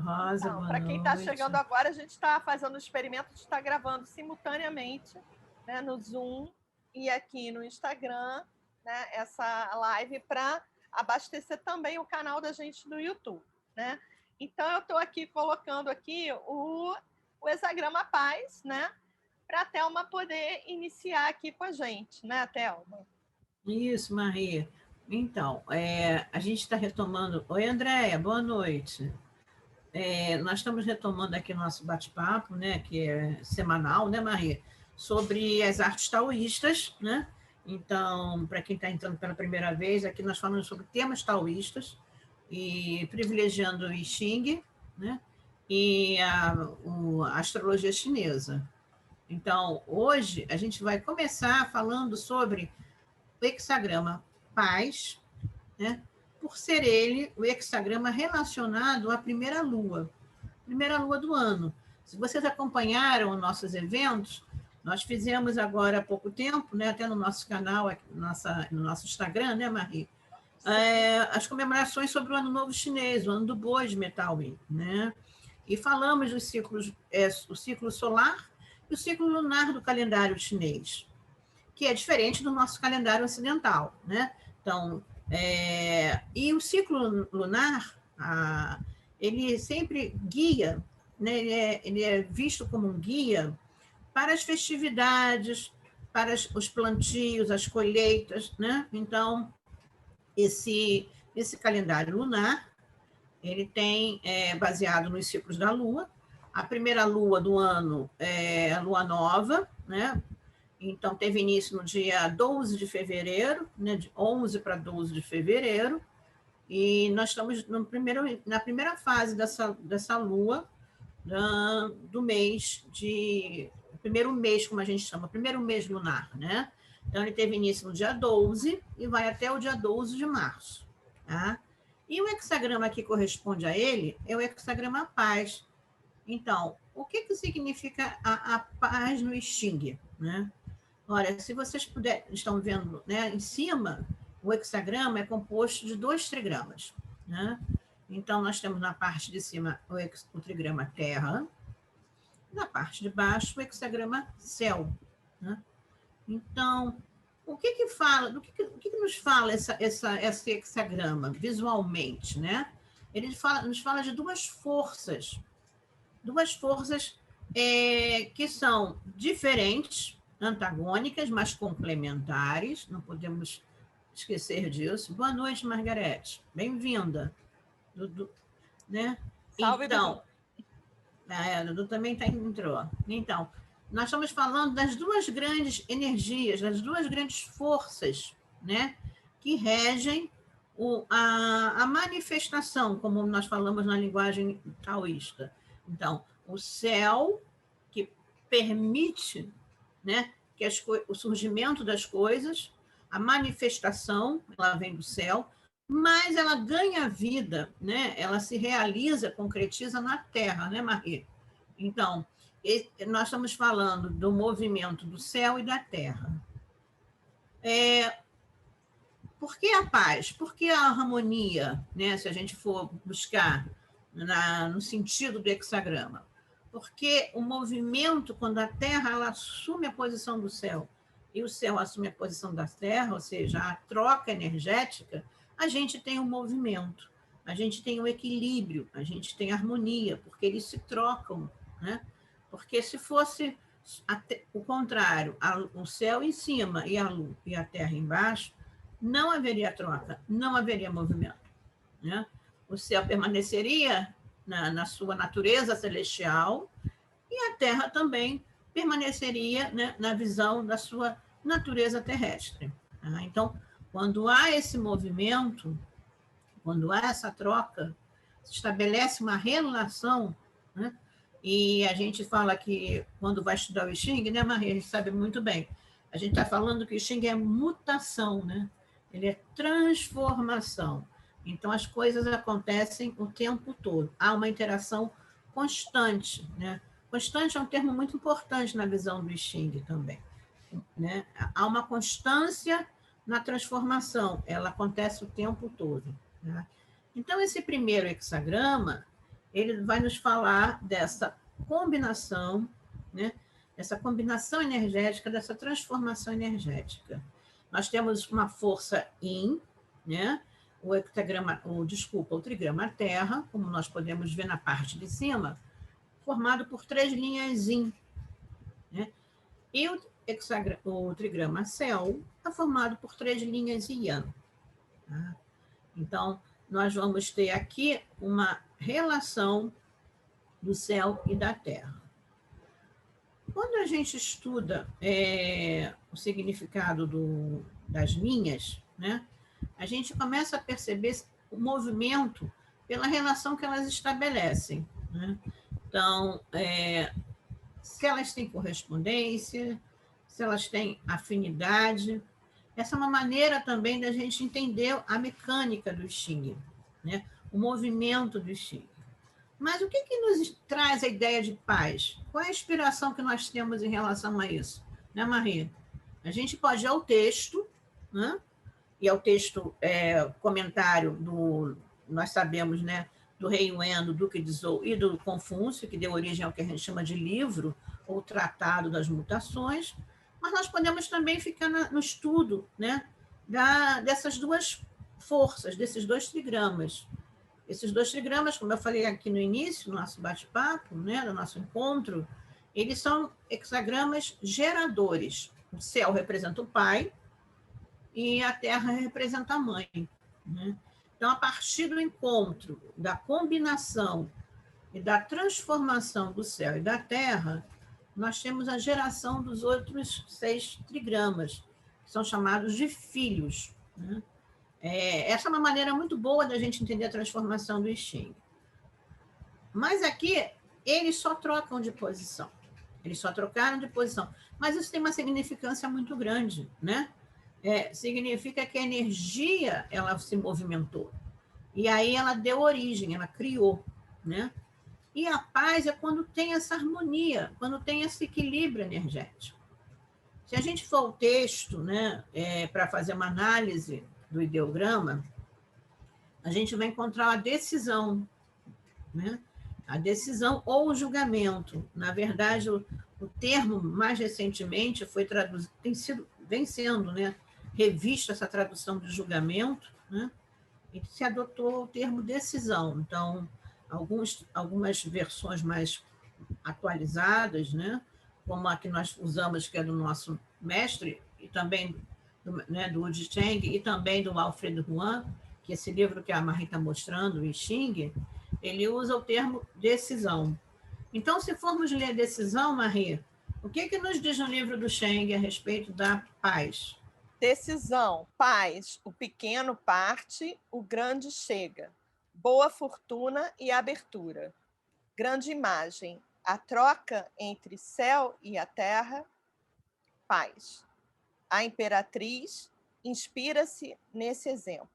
Rosa, Então, boa para quem está noite. chegando agora, a gente está fazendo o experimento de estar gravando simultaneamente, né, no Zoom e aqui no Instagram, né, essa live para abastecer também o canal da gente do YouTube, né? Então, eu estou aqui colocando aqui o Hexagrama Paz, né, para a Thelma poder iniciar aqui com a gente, né, Thelma? Isso, Maria. Então, a gente está retomando... Oi, Andréia, boa noite. Nós estamos retomando aqui nosso bate-papo, né, que é semanal, né, Maria? Sobre as artes taoístas, né? Então, para quem está entrando pela primeira vez, aqui nós falamos sobre temas taoístas e privilegiando o I Ching, né? E a astrologia chinesa. Então, hoje a gente vai começar falando sobre o hexagrama Paz, né? Por ser ele o hexagrama relacionado à primeira lua do ano. Se vocês acompanharam nossos eventos, nós fizemos agora há pouco tempo, né, até no nosso canal, no nosso Instagram, né, Marie? As comemorações sobre o Ano Novo Chinês, o Ano do Boi de Metal, né? E falamos dos ciclos, o ciclo solar e o ciclo lunar do calendário chinês, que é diferente do nosso calendário ocidental, né? Então, e o ciclo lunar, ele sempre guia, né? Ele é visto como um guia para as festividades, para os plantios, as colheitas, né? Então, esse calendário lunar, ele tem baseado nos ciclos da Lua. A primeira lua do ano é a lua nova, né? Então, teve início no dia 12 de fevereiro, né, de 11 para 12 de fevereiro, e nós estamos na primeira fase dessa lua do mês o primeiro mês, como a gente chama, o primeiro mês lunar, né? Então, ele teve início no dia 12 e vai até o dia 12 de março, tá? E o hexagrama que corresponde a ele é o hexagrama Paz. Então, o que significa a paz no I Ching, né? Olha, se vocês estão vendo, né, em cima, o hexagrama é composto de 2 trigramas, né? Então, nós temos na parte de cima o trigrama Terra, na parte de baixo o hexagrama Céu, né? Então, o que fala, o que nos fala esse hexagrama visualmente, né? Ele nos fala de duas forças que são diferentes, antagônicas, mas complementares, não podemos esquecer disso. Boa noite, Margarete, bem-vinda. Né? Salve, então, Dudu também entrou. Então, nós estamos falando das duas grandes energias, das duas grandes forças, né, que regem a manifestação, como nós falamos na linguagem taoísta. Então, o céu, que permite, né, que o surgimento das coisas, a manifestação, ela vem do céu, mas ela ganha vida, né? Ela se realiza, concretiza na Terra, né, Maria? Então, nós estamos falando do movimento do céu e da Terra. Por que a paz? Por que a harmonia, né? Se a gente for buscar no sentido do hexagrama? Porque o movimento, quando a Terra ela assume a posição do céu e o céu assume a posição da Terra, ou seja, a troca energética, a gente tem um movimento, a gente tem um equilíbrio, a gente tem harmonia, porque eles se trocam, né? Porque se fosse o contrário, o céu em cima e a Terra embaixo, não haveria troca, não haveria movimento, né? O céu permaneceria na sua natureza celestial e a Terra também permaneceria, né, na visão da sua natureza terrestre. Tá? Então, quando há esse movimento, quando há essa troca, se estabelece uma relação, né? E a gente fala que, quando vai estudar o I Ching, né, Maria, a gente sabe muito bem, a gente está falando que o I Ching é mutação, né? Ele é transformação. Então, as coisas acontecem o tempo todo. Há uma interação constante, né? Constante é um termo muito importante na visão do I Ching também, né? Há uma constância na transformação, ela acontece o tempo todo, né? Então, esse primeiro hexagrama, ele vai nos falar dessa combinação, né? Essa combinação energética, dessa transformação energética. Nós temos uma força Yin, né? O hectagrama, o trigrama Terra, como nós podemos ver na parte de cima, formado por 3 linhas Yin, né? E o trigrama Céu é formado por 3 linhas Yang. Tá? Então, nós vamos ter aqui uma relação do céu e da terra. Quando a gente estuda o significado das linhas, né, a gente começa a perceber o movimento pela relação que elas estabelecem. Né? Então, se elas têm correspondência, se elas têm afinidade. Essa é uma maneira também da gente entender a mecânica do Xing, né? O movimento do Xing. Mas o que nos traz a ideia de paz? Qual é a inspiração que nós temos em relação a isso? Né, Maria? A gente pode ir ao texto, né? E ao texto comentário nós sabemos, né, do Rei Wen, do Duque de Zhou e do Confúcio, que deu origem ao que a gente chama de livro, ou Tratado das Mutações, mas nós podemos também ficar no estudo, né, dessas duas forças, desses 2 trigramas. Esses 2 trigramas, como eu falei aqui no início, do nosso bate-papo, né, do nosso encontro, eles são hexagramas geradores. O céu representa o pai e a terra representa a mãe. Né? Então, a partir do encontro, da combinação e da transformação do céu e da terra, nós temos a geração dos outros 6 trigramas, que são chamados de filhos. Né? Essa é uma maneira muito boa da gente entender a transformação do I Ching. Mas aqui, eles só trocam de posição. Eles só trocaram de posição. Mas isso tem uma significância muito grande, né? Significa que a energia, ela se movimentou. E aí ela deu origem, ela criou, né? E a paz é quando tem essa harmonia, quando tem esse equilíbrio energético. Se a gente for ao texto, né, para fazer uma análise do ideograma, a gente vai encontrar a decisão, né? A decisão ou o julgamento. Na verdade, o termo, mais recentemente, vem sendo, né, revisto essa tradução de julgamento, né? E se adotou o termo decisão. Então, algumas versões mais atualizadas, né, como a que nós usamos, que é do nosso mestre, e também do Wu Zhicheng, e também do Alfred Huan, que esse livro que a Marie está mostrando, o I Ching, ele usa o termo decisão. Então, se formos ler decisão, Marie, o que nos diz no livro do Cheng a respeito da paz? Decisão, paz, o pequeno parte, o grande chega. Boa fortuna e abertura. Grande imagem, a troca entre céu e a terra, paz. A imperatriz inspira-se nesse exemplo.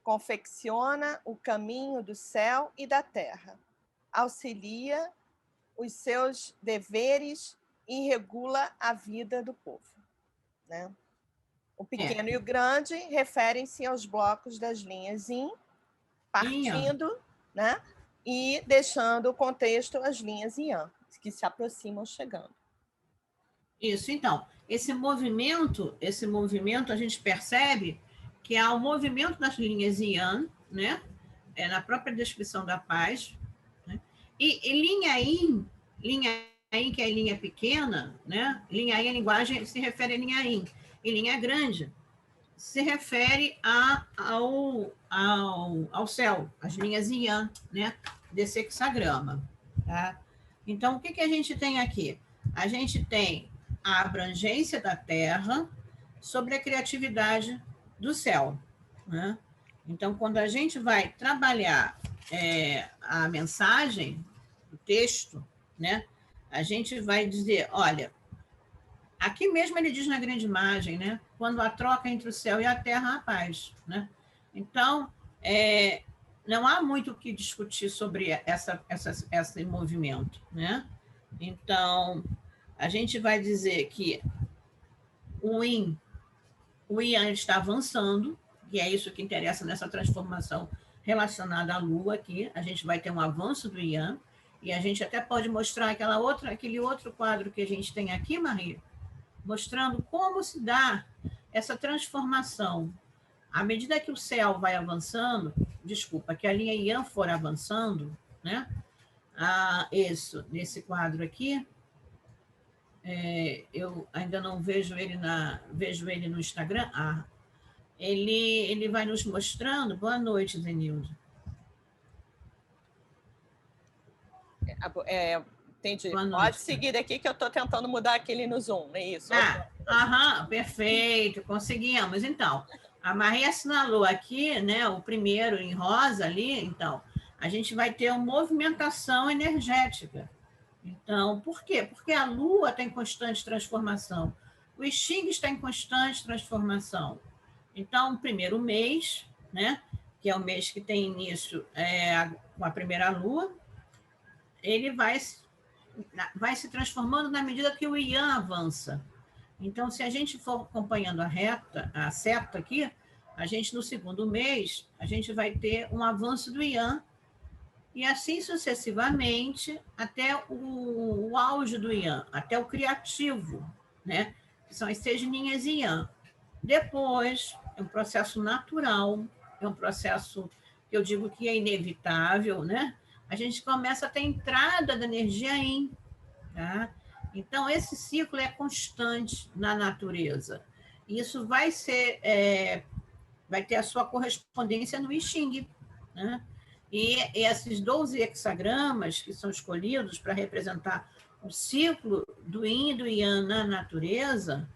Confecciona o caminho do céu e da terra. Auxilia os seus deveres e regula a vida do povo. Né? O pequeno e o grande referem-se aos blocos das linhas Yin, partindo, né? E deixando o contexto as linhas Yang, que se aproximam chegando. Isso, então, esse movimento a gente percebe que há o movimento das linhas Yang, né? Na própria descrição da paz, né? E linha Yin, que é linha pequena, né? Linha Yin, a linguagem se refere a linha Yin, e linha grande se refere ao céu, as linhas Yang, né? Desse hexagrama. Tá? Então, o que a gente tem aqui? A gente tem a abrangência da Terra sobre a criatividade do céu. Né? Então, quando a gente vai trabalhar a mensagem, o texto, né? A gente vai dizer, olha, aqui mesmo ele diz na grande imagem, né? Quando a troca entre o céu e a terra, a paz. Né? Então, não há muito o que discutir sobre esse movimento. Né? Então, a gente vai dizer que o Yin está avançando, e é isso que interessa nessa transformação relacionada à Lua aqui, a gente vai ter um avanço do Ian, e a gente até pode mostrar aquele outro quadro que a gente tem aqui, Maria, mostrando como se dá essa transformação. À medida que o céu vai avançando, desculpa, que a linha Ian for avançando, né? Isso, nesse quadro aqui, eu ainda não vejo vejo ele no Instagram. Ele vai nos mostrando. Boa noite, Zenildo. Entendi. Pode seguir aqui que eu estou tentando mudar aquele no Zoom, é isso? Perfeito, conseguimos. Então, a Maria assinalou aqui, né, o primeiro em rosa ali, então, a gente vai ter uma movimentação energética. Então, por quê? Porque a Lua está em constante transformação. O I Ching está em constante transformação. Então, o primeiro mês, né, que é o mês que tem início com a primeira Lua, ele vai se transformando na medida que o Ian avança. Então, se a gente for acompanhando a seta aqui, a gente, no segundo mês, a gente vai ter um avanço do Ian, e assim sucessivamente, até o auge do Ian, até o criativo, né? Que são as 6 linhas Ian. Depois, é um processo natural, é um processo que eu digo que é inevitável, né? A gente começa a ter entrada da energia Yin, tá? Então, esse ciclo é constante na natureza. Isso vai ter a sua correspondência no I Ching, né? E esses 12 hexagramas que são escolhidos para representar o ciclo do Yin e do Yang na natureza,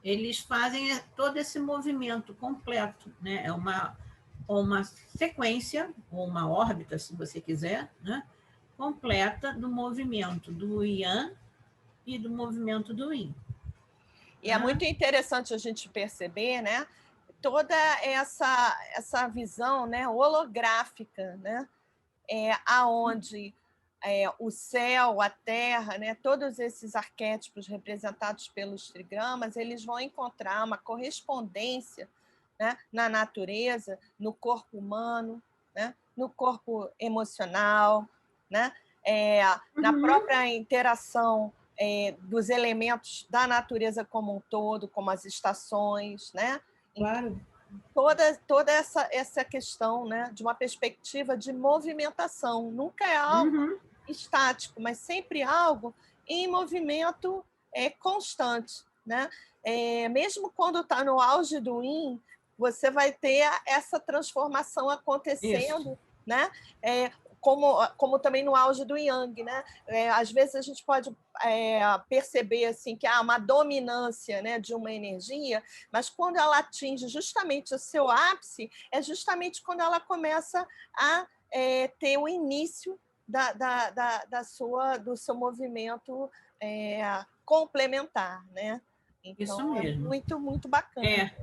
eles fazem todo esse movimento completo, né? É uma sequência, ou uma órbita, se você quiser, né? Completa do movimento do Yang e do movimento do Yin. E é muito interessante a gente perceber, né? Toda essa visão, né, holográfica, né, aonde o céu, a terra, né, todos esses arquétipos representados pelos trigramas, eles vão encontrar uma correspondência, né, na natureza, no corpo humano, né, no corpo emocional, né, na própria interação dos elementos da natureza como um todo, como as estações, né? Claro. Toda essa questão, né, de uma perspectiva de movimentação. Nunca é algo estático, mas sempre algo em movimento constante, né? Mesmo quando está no auge do Yin, você vai ter essa transformação acontecendo, né? Como também no auge do Yang, né? Às vezes a gente pode perceber assim que há uma dominância, né, de uma energia, mas quando ela atinge justamente o seu ápice, é justamente quando ela começa a ter o início do seu movimento complementar, né? Então, isso mesmo. É muito, muito bacana.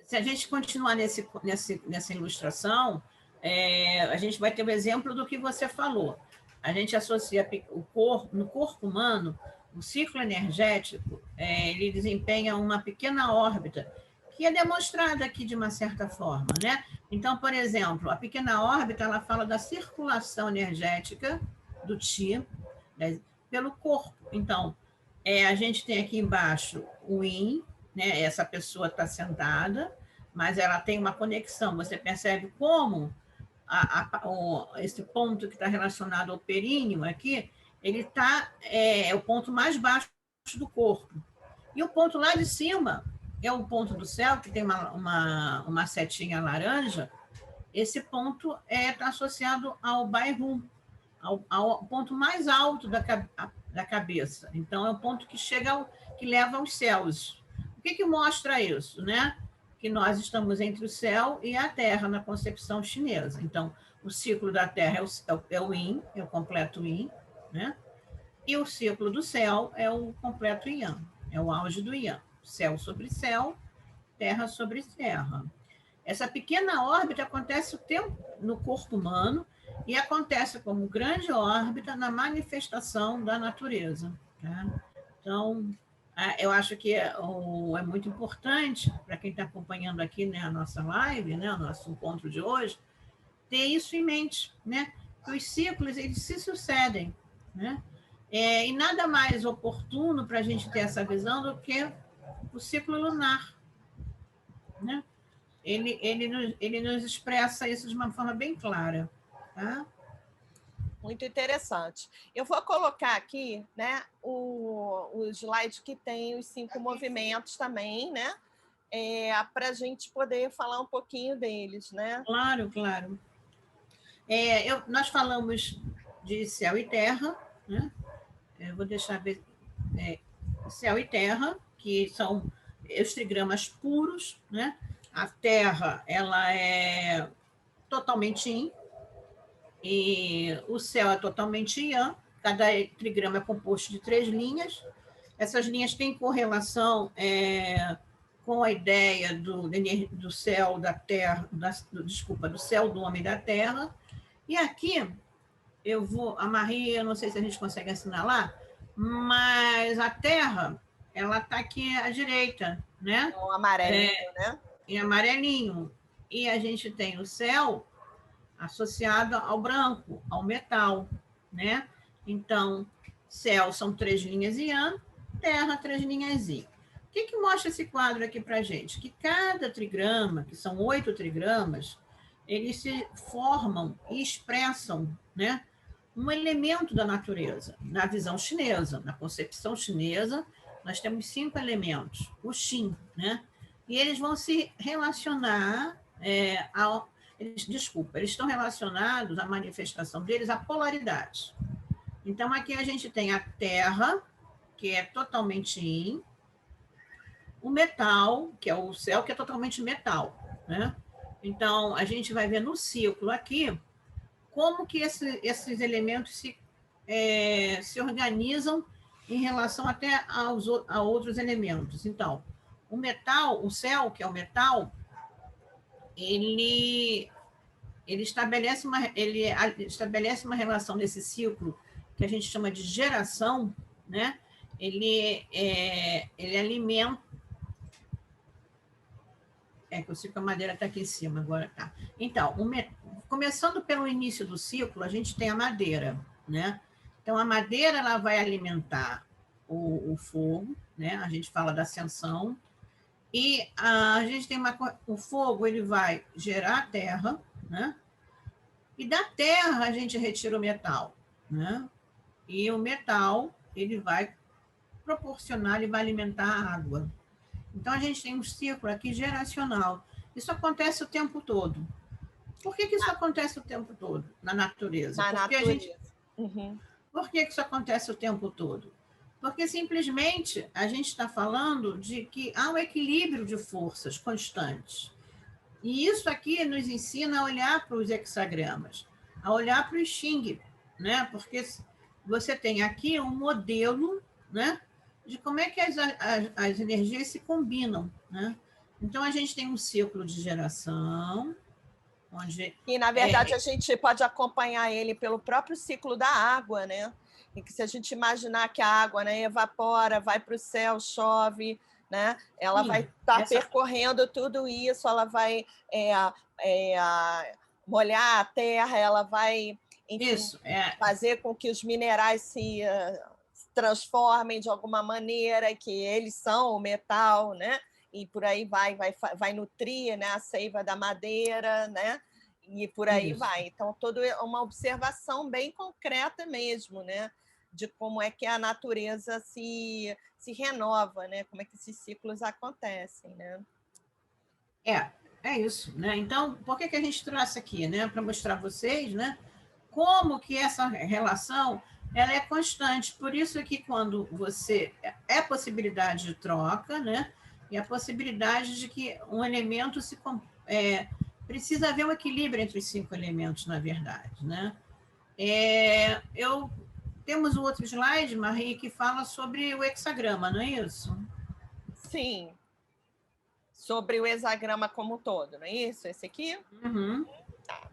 Se a gente continuar nessa ilustração, a gente vai ter o exemplo do que você falou. A gente associa no corpo humano, o ciclo energético, ele desempenha uma pequena órbita, que é demonstrada aqui de uma certa forma, né? Então, por exemplo, a pequena órbita, ela fala da circulação energética do Qi, né, pelo corpo. Então, a gente tem aqui embaixo o Yin, né? Essa pessoa está sentada, mas ela tem uma conexão. Você percebe como esse ponto que está relacionado ao períneo aqui, ele está o ponto mais baixo do corpo. E o ponto lá de cima é o ponto do céu, que tem uma setinha laranja. Esse ponto está associado ao Bairrum, ao ponto mais alto da cabeça. Então, é o ponto que leva aos céus. O que mostra isso, né? Que nós estamos entre o céu e a terra na concepção chinesa. Então, o ciclo da terra é o Yin, é o completo Yin, né? E o ciclo do céu é o completo Yang, é o auge do Yang. Céu sobre céu, terra sobre terra. Essa pequena órbita acontece no corpo humano e acontece como grande órbita na manifestação da natureza. Tá? Então, eu acho que é muito importante para quem está acompanhando aqui, né, a nossa live, né, o nosso encontro de hoje, ter isso em mente, né? Que os ciclos, eles se sucedem, né? E nada mais oportuno para a gente ter essa visão do que o ciclo lunar, né? Ele nos expressa isso de uma forma bem clara, tá? Muito interessante. Eu vou colocar aqui, né, o slide que tem os 5 movimentos também, né? Para a gente poder falar um pouquinho deles, né? Claro, claro. Nós falamos de céu e terra, né? Eu vou deixar ver. Céu e terra, que são os trigramas puros, né? A terra, ela é totalmente yin, e o céu é totalmente yang. Cada trigrama é composto de 3 linhas. Essas linhas têm correlação com a ideia do céu, da terra, desculpa, do céu, do homem e da terra. E aqui, a Maria, eu não sei se a gente consegue assinalar, mas a terra, ela está aqui à direita, né? O amarelinho, né? Em amarelinho. E a gente tem o céu associado ao branco, ao metal, né? Então, céu são 3 linhas Yang, terra 3 linhas Yin. O que mostra esse quadro aqui para a gente? Que cada trigrama, que são 8 trigramas, eles se formam e expressam, né, um elemento da natureza. Na visão chinesa, na concepção chinesa, nós temos 5 elementos, o Xin, né? E eles vão se relacionar eles estão relacionados, a manifestação deles, a polaridades. Então, aqui a gente tem a terra, que é totalmente yin, o metal, que é o céu, que é totalmente metal, né? Então, a gente vai ver no ciclo aqui como que esses elementos se organizam em relação até a outros elementos. Então, o metal, o céu, que é o metal, ele estabelece uma relação nesse ciclo que a gente chama de geração, né? Ele alimenta. Que o ciclo, a madeira está aqui em cima agora, tá? Então, começando pelo início do ciclo, a gente tem a madeira, né? Então, a madeira, ela vai alimentar o fogo, né? A gente fala da ascensão, e a gente tem o fogo, ele vai gerar a terra, né? E da terra a gente retira o metal, né? E o metal, ele vai proporcionar, ele vai alimentar a água. Então, a gente tem um ciclo aqui geracional. Isso acontece o tempo todo. Por que isso acontece o tempo todo na natureza? Por que isso acontece o tempo todo? Porque simplesmente a gente está falando de que há um equilíbrio de forças constantes. E isso aqui nos ensina a olhar para os hexagramas, a olhar para o Xing, né? Porque você tem aqui um modelo, né, de como é que as energias se combinam, né? Então, a gente tem um ciclo de geração, onde... E, na verdade, a gente pode acompanhar ele pelo próprio ciclo da água, né? E que se a gente imaginar que a água, né, evapora, vai para o céu, chove, né? Ela vai estar percorrendo tudo isso, ela vai molhar a terra, ela vai, enfim, fazer com que os minerais se transformem de alguma maneira, que eles são o metal, né? E por aí vai nutrir, né, a seiva da madeira, né? E por aí vai. Então, toda uma observação bem concreta mesmo, né? De como é que a natureza se renova, né? Como é que esses ciclos acontecem, né? É isso, né? Então, por que a gente trouxe aqui, né? Para mostrar a vocês, né? Como que essa relação ela é constante. Por isso que quando você... É possibilidade de troca, né? E a possibilidade de que um elemento precisa haver um equilíbrio entre os 5 elementos, na verdade, né? Temos um outro slide, Marie, que fala sobre o hexagrama, não é isso? Sim. Sobre o hexagrama como um todo, não é isso? Esse aqui? Uhum. Tá.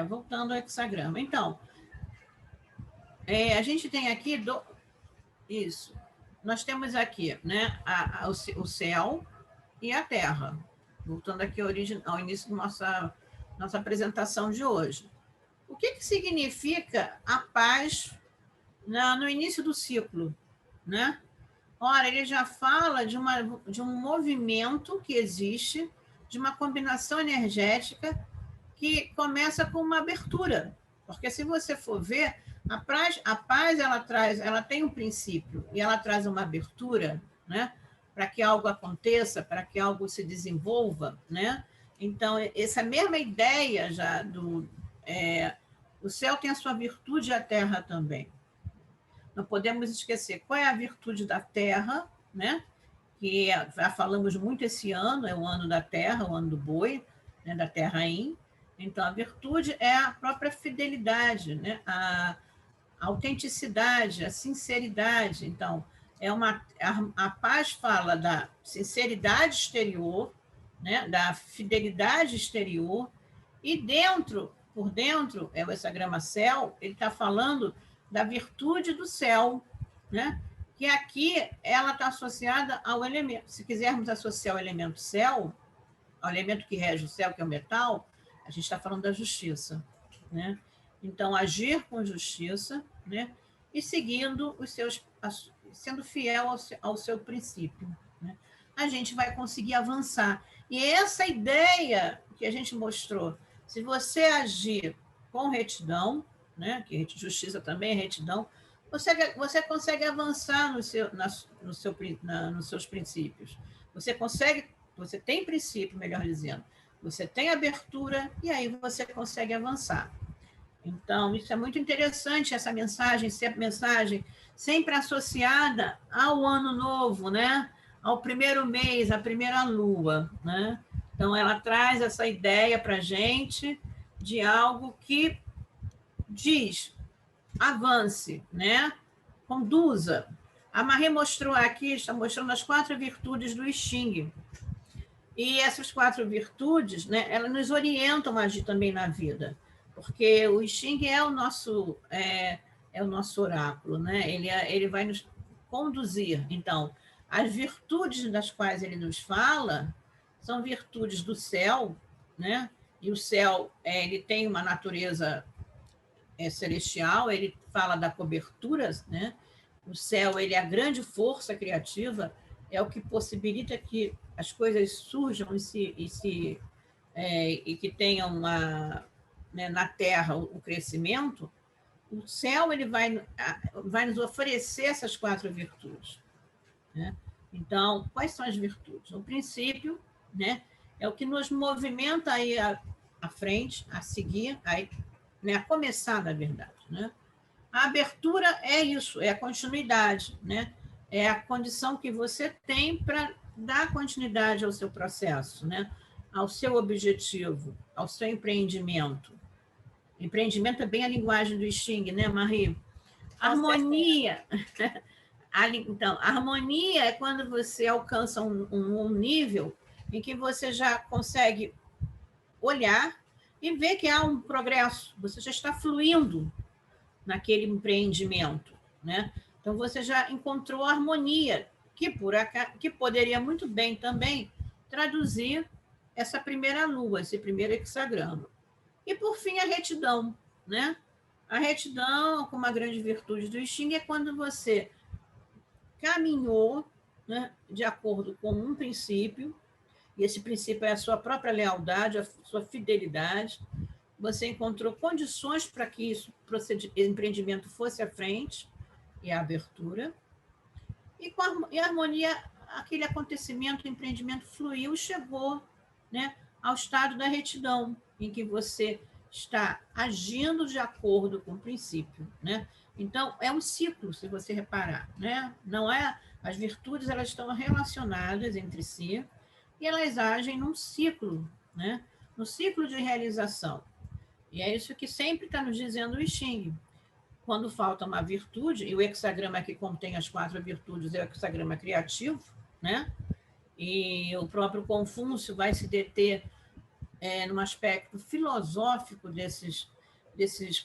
Voltando ao hexagrama. Então, a gente tem aqui... Isso. Nós temos aqui, né, o céu e a terra. Voltando aqui ao início nossa apresentação de hoje. O que significa a paz no início do ciclo, né? Ora, ele já fala de um movimento que existe, de uma combinação energética que começa com uma abertura. Porque se você for ver, a paz ela tem um princípio e ela traz uma abertura, né? Para que algo aconteça, para que algo se desenvolva, né? Então, essa mesma ideia já o céu tem a sua virtude e a terra também. Não podemos esquecer qual é a virtude da terra, né? Que já falamos muito esse ano, é o ano da terra, o ano do boi, né? Da terra-in. Então, a virtude é a própria fidelidade, né? A autenticidade, a sinceridade. Então, a paz fala da sinceridade exterior, né? Da fidelidade exterior, e por dentro, é o hexagrama céu, ele está falando da virtude do céu, né? Que aqui ela está associada ao elemento. Se quisermos associar o elemento céu, ao elemento que rege o céu, que é o metal, a gente está falando da justiça, né? Então, agir com justiça, né? E seguindo sendo fiel ao seu princípio, né? A gente vai conseguir avançar. E essa ideia que a gente mostrou, se você agir com retidão, né? Que justiça também é retidão, você consegue avançar nos seus princípios. Você tem princípio, melhor dizendo, você tem abertura e aí você consegue avançar. Então, isso é muito interessante, essa mensagem sempre associada ao ano novo, né? Ao primeiro mês, à primeira lua, né? Então, ela traz essa ideia para a gente de algo que diz, avance, né? Conduza. A Marie mostrou aqui, está mostrando as 4 virtudes do I Ching. E essas 4 virtudes, né, elas nos orientam a agir também na vida, porque o I Ching é o nosso oráculo, né? Ele vai nos conduzir. Então, as virtudes das quais ele nos fala são virtudes do céu, né? E o céu ele tem uma natureza celestial, ele fala da cobertura, né? O céu ele é a grande força criativa, é o que possibilita que as coisas surjam e que tenham na Terra o crescimento. O céu ele vai nos oferecer essas 4 virtudes, né? Então, quais são as virtudes? O princípio, né, é o que nos movimenta aí à frente, a seguir, a começar, na verdade, né? A abertura é isso, é a continuidade, né? É a condição que você tem para dar continuidade ao seu processo, né? Ao seu objetivo, ao seu empreendimento. Empreendimento é bem a linguagem do I Ching, né, Marie? Harmonia. Então, harmonia é quando você alcança um nível em que você já consegue olhar e ver que há um progresso, você já está fluindo naquele empreendimento, né? Então você já encontrou harmonia, que poderia muito bem também traduzir essa primeira lua, esse primeiro hexagrama. E por fim a retidão, né? A retidão, como uma grande virtude do I Ching, é quando você caminhou, né, de acordo com um princípio, e esse princípio é a sua própria lealdade, a sua fidelidade. Você encontrou condições para que empreendimento fosse à frente, e a abertura. E a harmonia, aquele acontecimento, o empreendimento fluiu e chegou, né, ao estado da retidão, em que você está agindo de acordo com o princípio, né? Então, é um ciclo, se você reparar, né? Não é, as virtudes elas estão relacionadas entre si e elas agem num ciclo, né? No ciclo de realização. E é isso que sempre está nos dizendo o I Ching. Quando falta uma virtude, e o hexagrama que contém as 4 virtudes é o hexagrama criativo, né? E o próprio Confúcio vai se deter num aspecto filosófico dessas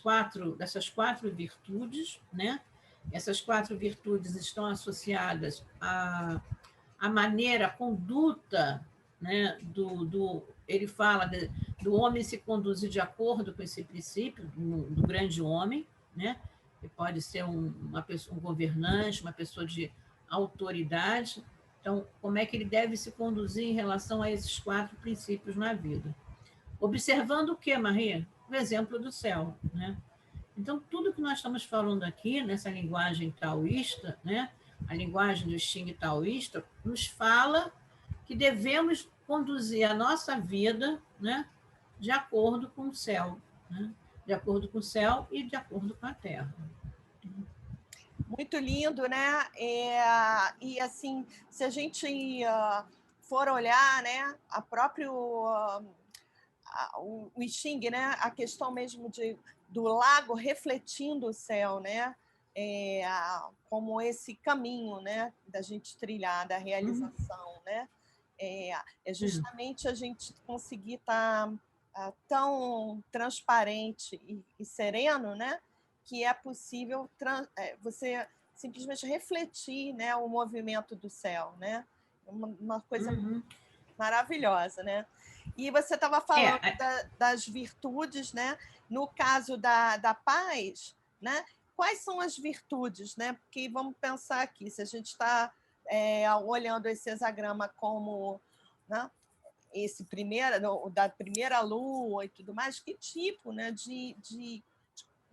4 virtudes, né? Essas 4 virtudes estão associadas à maneira, à conduta, né? Ele fala do homem se conduzir de acordo com esse princípio do grande homem, né? Que pode ser uma pessoa, um governante, uma pessoa de autoridade. Então, como é que ele deve se conduzir em relação a esses 4 princípios na vida? Observando o quê, Maria? O exemplo do céu, né? Então, tudo que nós estamos falando aqui, nessa linguagem taoísta, né? A linguagem do Xing taoísta, nos fala que devemos conduzir a nossa vida, né? De acordo com o céu, né? De acordo com o céu e de acordo com a terra. Muito lindo, né? E assim, se a gente for olhar, né, o I Ching, né, a questão mesmo do lago refletindo o céu, né? Como esse caminho, né, da gente trilhar, da realização, né? É justamente a gente conseguir estar tão transparente e sereno, né? Que é possível você simplesmente refletir, né, o movimento do céu, né? Uma coisa maravilhosa, né? E você estava falando das virtudes, né? No caso da paz, né? Quais são as virtudes, né? Porque vamos pensar aqui, se a gente está olhando esse hexagrama como, né, da primeira lua e tudo mais, que tipo, né, de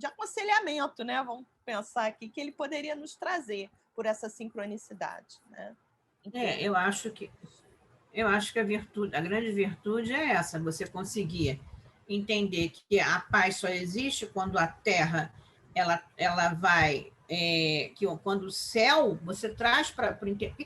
aconselhamento, né? Vamos pensar aqui que ele poderia nos trazer por essa sincronicidade, né? Eu acho que a grande virtude é essa, você conseguir entender que a paz só existe quando a Terra ela vai, quando o céu você traz para o interior.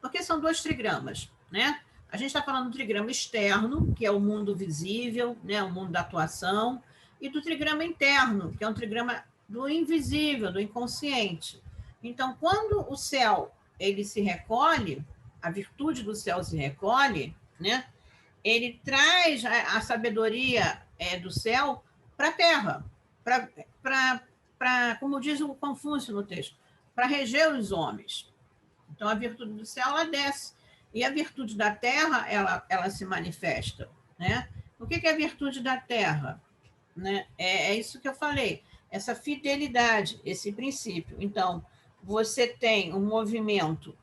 Porque são 2 trigramas, né? A gente está falando do trigrama externo, que é o mundo visível, né? O mundo da atuação, e do trigrama interno, que é um trigrama do invisível, do inconsciente. Então, quando o céu ele se recolhe, a virtude do céu se recolhe, né? Ele traz a sabedoria do céu para a terra, como diz o Confúcio no texto, para reger os homens. Então, a virtude do céu, ela desce. E a virtude da terra, ela se manifesta, né? O que é a virtude da terra? Né? É isso que eu falei, essa fidelidade, esse princípio. Então, você tem um movimento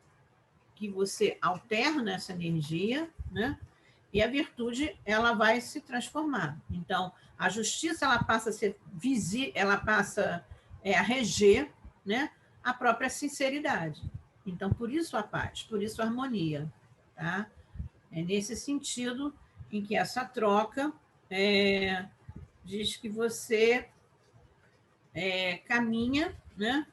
que você alterna essa energia, né? E a virtude ela vai se transformar. Então, a justiça ela passa a ser visível, ela passa a reger, né? A própria sinceridade. Então, por isso a paz, por isso a harmonia, tá? É nesse sentido em que essa troca diz que você caminha, né?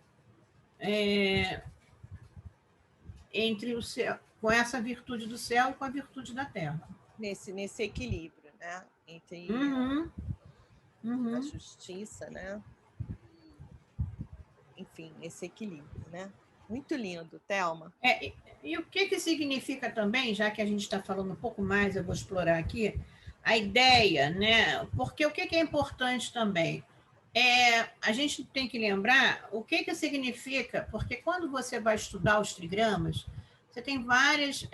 Entre o céu, com essa virtude do céu e com a virtude da terra. Nesse equilíbrio, né? Entre a justiça, né? Enfim, esse equilíbrio, né? Muito lindo, Thelma. E o que significa também, já que a gente está falando um pouco mais, eu vou explorar aqui, a ideia, né? Porque o que é importante também? A gente tem que lembrar o que significa, porque quando você vai estudar os trigramas, você tem várias.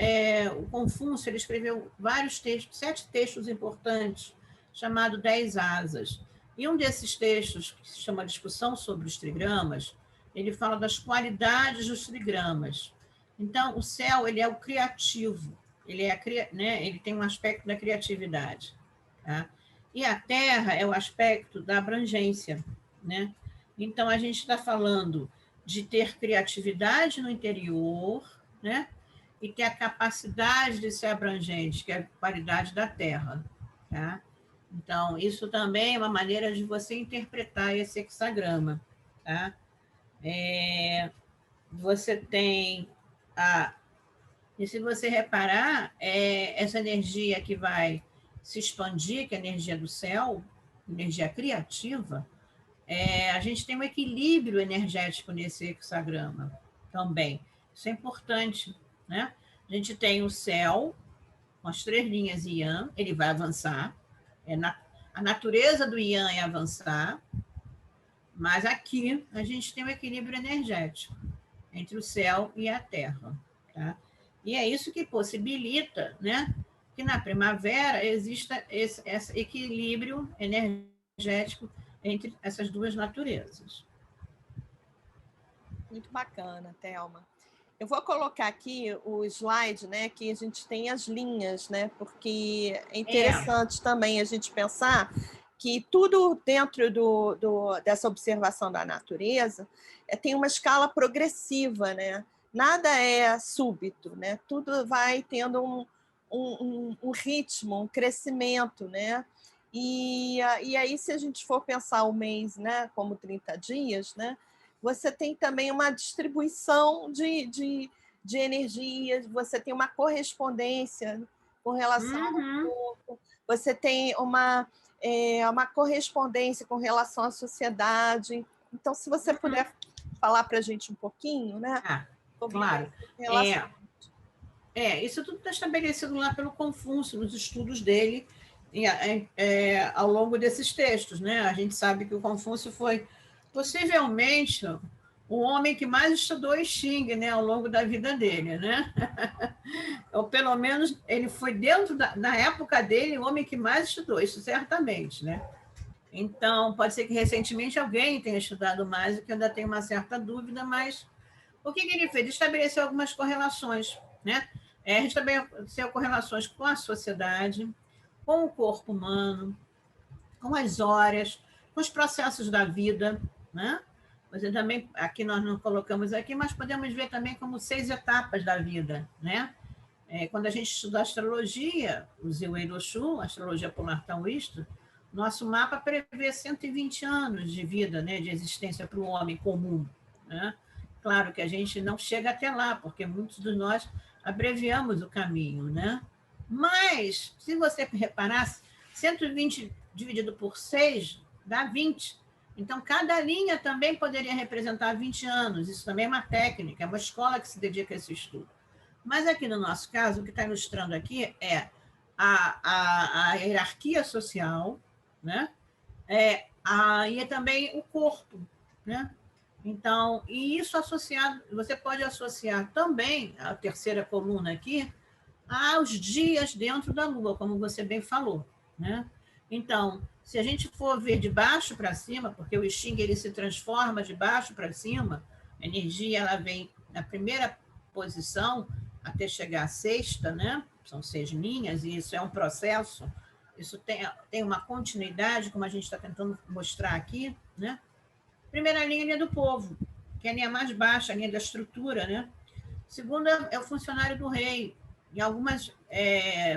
O Confúcio ele escreveu vários textos, 7 textos importantes, chamado 10 asas. E um desses textos, que se chama Discussão sobre os Trigramas, ele fala das qualidades dos trigramas. Então, o céu ele é o criativo, ele tem um aspecto da criatividade. Tá? E a terra é o aspecto da abrangência. Né? Então, a gente está falando de ter criatividade no interior, né? E ter a capacidade de ser abrangente, que é a qualidade da terra. Tá? Então, isso também é uma maneira de você interpretar esse hexagrama. Tá? Você tem e se você reparar, essa energia que vai se expandir, que é a energia do céu, energia criativa, a gente tem um equilíbrio energético nesse hexagrama também. Isso é importante, né? A gente tem o céu, com as 3 linhas Yang, ele vai avançar. A natureza do Yang é avançar, mas aqui a gente tem um equilíbrio energético entre o céu e a terra. Tá? E é isso que possibilita, né, que na primavera exista esse equilíbrio energético entre essas duas naturezas. Muito bacana, Thelma. Eu vou colocar aqui o slide, né, que a gente tem as linhas, né, porque é interessante também a gente pensar que tudo dentro dessa observação da natureza tem uma escala progressiva, né? Nada é súbito, né? Tudo vai tendo um ritmo, um crescimento, né? E aí, se a gente for pensar o mês, né, como 30 dias, né, você tem também uma distribuição de energias, você tem uma correspondência com relação ao corpo, você tem uma correspondência com relação à sociedade. Então, se você puder falar para a gente um pouquinho, né? Claro. Isso tudo está estabelecido lá pelo Confúcio, nos estudos dele, ao longo desses textos, né? A gente sabe que o Confúcio foi, possivelmente, o homem que mais estudou I Ching, né, ao longo da vida dele, né? Ou pelo menos ele foi dentro da época dele o homem que mais estudou, isso certamente, né? Então, pode ser que recentemente alguém tenha estudado mais, que eu ainda tenho uma certa dúvida, mas o que ele fez? Estabeleceu algumas correlações, né? Estabeleceu correlações com a sociedade, com o corpo humano, com as horas, com os processos da vida, né? Você também, aqui nós não colocamos aqui, mas podemos ver também como 6 etapas da vida, né? Quando a gente estuda astrologia, o Zeuei-Rochu, astrologia polar taoísta, nosso mapa prevê 120 anos de vida, né, de existência para o homem comum, né? Claro que a gente não chega até lá, porque muitos de nós abreviamos o caminho, né? Mas, se você reparar, 120 dividido por 6 dá 20. Então, cada linha também poderia representar 20 anos. Isso também é uma técnica, é uma escola que se dedica a esse estudo. Mas aqui no nosso caso, o que está ilustrando aqui é a hierarquia social, né? E também o corpo, né? Então, e isso associado, você pode associar também a terceira coluna aqui aos dias dentro da Lua, como você bem falou, né? Então, se a gente for ver de baixo para cima, porque o I Ching ele se transforma de baixo para cima, a energia ela vem na primeira posição até chegar à sexta, né? São 6 linhas, e isso é um processo, isso tem uma continuidade, como a gente está tentando mostrar aqui, né? Primeira linha do povo, que é a linha mais baixa, a linha da estrutura, né? Segunda é o funcionário do rei. Em algumas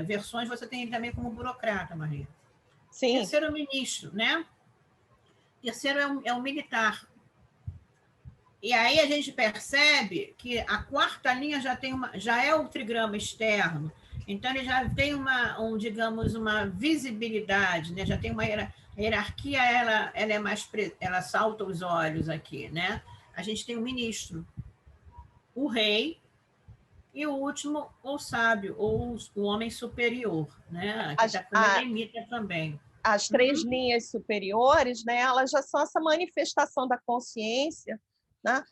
versões você tem ele também como burocrata, Maria. Sim. Terceiro é o ministro, né? Terceiro é o militar. E aí a gente percebe que a quarta linha já é o trigrama externo. Então ele já tem digamos, uma visibilidade, né? Já tem uma hierarquia, ela é mais ela salta os olhos aqui, né? A gente tem o ministro, o rei e o último o sábio ou o homem superior, né? Aqui está como eremita também. As 3 linhas superiores, né? Elas já são essa manifestação da consciência, né?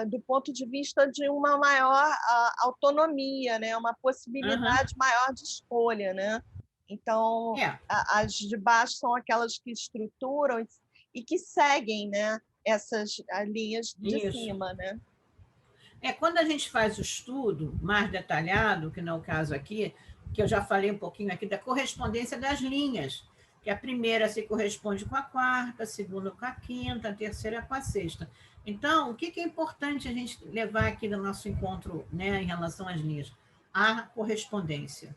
Do ponto de vista de uma maior autonomia, né? Uma possibilidade maior de escolha, né? Então, as de baixo são aquelas que estruturam e que seguem, né? Essas linhas de cima, né? Quando a gente faz o estudo mais detalhado, que não é o caso aqui, que eu já falei um pouquinho aqui da correspondência das linhas, que a primeira se corresponde com a quarta, a segunda com a quinta, a terceira com a sexta. Então, o que é importante a gente levar aqui no nosso encontro, né, em relação às linhas? A correspondência.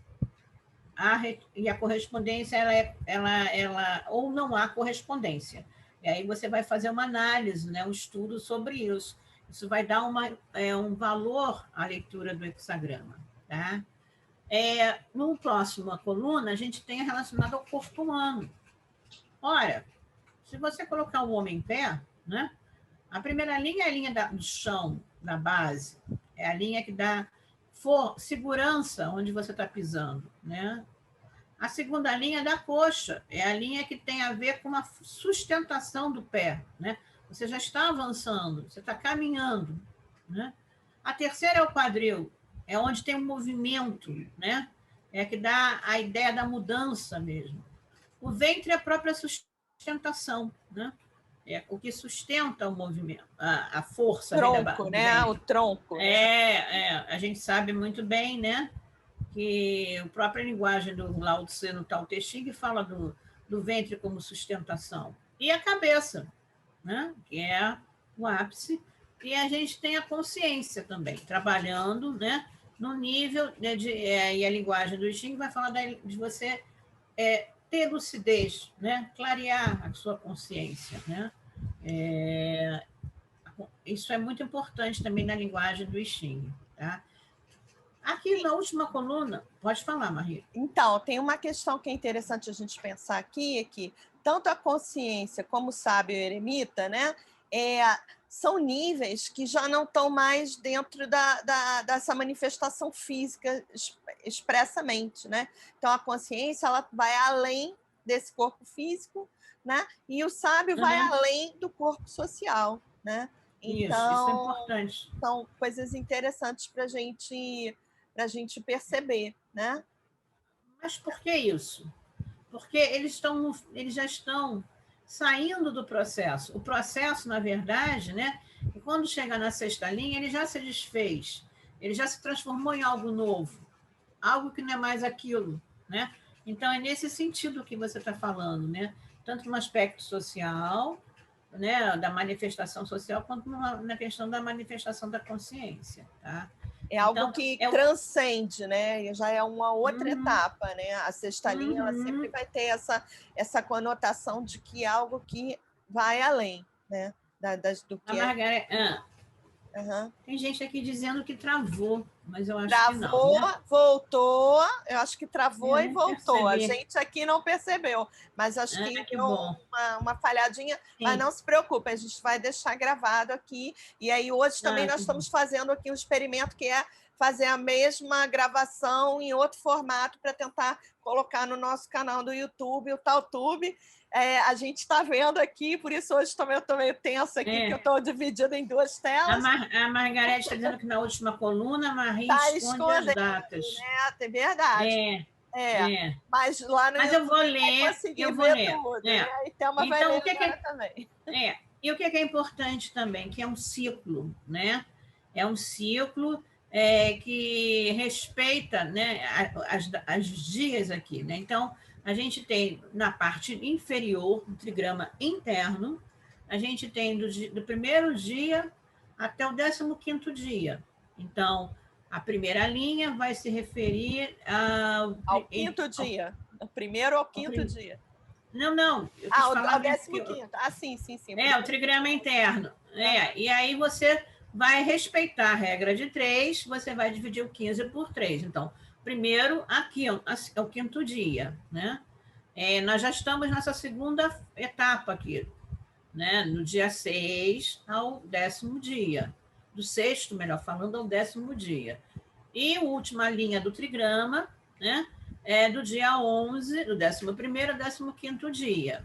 E a correspondência, ela ou não há correspondência. E aí você vai fazer uma análise, né, um estudo sobre isso. Isso vai dar um valor à leitura do hexagrama. Tá? No próximo coluna, a gente tem relacionado ao corpo humano. Ora, se você colocar o homem em pé, né, a primeira linha é a linha do chão, da base. É a linha que dá segurança onde você está pisando. Né? A segunda linha é da coxa, é a linha que tem a ver com a sustentação do pé. Né? Você já está avançando, você está caminhando. Né? A terceira é o quadril, é onde tem um movimento, né? é que dá a ideia da mudança mesmo. O ventre é a própria sustentação, né? É o que sustenta o movimento, a força Tronco, do né? O ventre. tronco. A gente sabe muito bem, né? Que a própria linguagem do Lao Tse no Tao Te Ching fala do ventre como sustentação. E a cabeça, né? Que é o ápice. E a gente tem a consciência também, trabalhando, né? No nível, né, e a linguagem do I Ching vai falar de você ter lucidez, né? Clarear a sua consciência, né? Isso é muito importante também na linguagem do I Ching, tá? Aqui na última coluna, pode falar, Maria. Então, tem uma questão que é interessante a gente pensar aqui, é que tanto a consciência como o sábio eremita, né, são níveis que já não estão mais dentro dessa manifestação física expressamente, né? Então, a consciência ela vai além desse corpo físico, né? E o sábio vai além do corpo social, né? Então, isso é importante. São coisas interessantes para a gente perceber, né? Mas por que isso? Porque eles já estão saindo do processo. O processo, na verdade, né? E quando chega na sexta linha, ele já se desfez, ele já se transformou em algo novo, algo que não é mais aquilo, né? Então é nesse sentido que você está falando, né? Tanto no aspecto social, né, da manifestação social, quanto na questão da manifestação da consciência, tá? É algo Então, que transcende, né? Já é uma outra etapa, né? A sexta linha ela sempre vai ter essa conotação de que é algo que vai além, né? Do que Tem gente aqui dizendo que travou, mas eu acho travou, que não. Né? Voltou, eu acho que travou e voltou. Percebi. A gente aqui não percebeu, mas acho que deu uma falhadinha. Sim. Mas não se preocupe, a gente vai deixar gravado aqui. E aí hoje também nós estamos fazendo aqui um experimento que é fazer a mesma gravação em outro formato para tentar colocar no nosso canal do YouTube, o TalTube. A gente está vendo aqui, por isso hoje também eu estou meio tensa aqui, que eu estou dividida em duas telas. A Margarete está dizendo que na última coluna a Maria esconde as datas. Né? É verdade. Mas lá no YouTube eu vou ler, tudo. Né? E tem uma então, também. E o que é importante também, que é um ciclo, né? É um ciclo que respeita, né, as dias aqui, né? Então, a gente tem na parte inferior do trigrama interno, a gente tem do primeiro dia até o 15º dia. Então, a primeira linha vai se referir ao quinto dia. O primeiro ao quinto dia. Não. Ao 15º. Sim. O trigrama interno. E aí você vai respeitar a regra de 3, você vai dividir o 15 por 3. Então, primeiro, aqui é o 5º dia, né? Nós já estamos nessa segunda etapa aqui, né? No dia 6 ao 10º dia. Do 6º, melhor falando, ao 10º dia. E a última linha do trigrama, né? É do dia 11, do 11º ao 15º dia.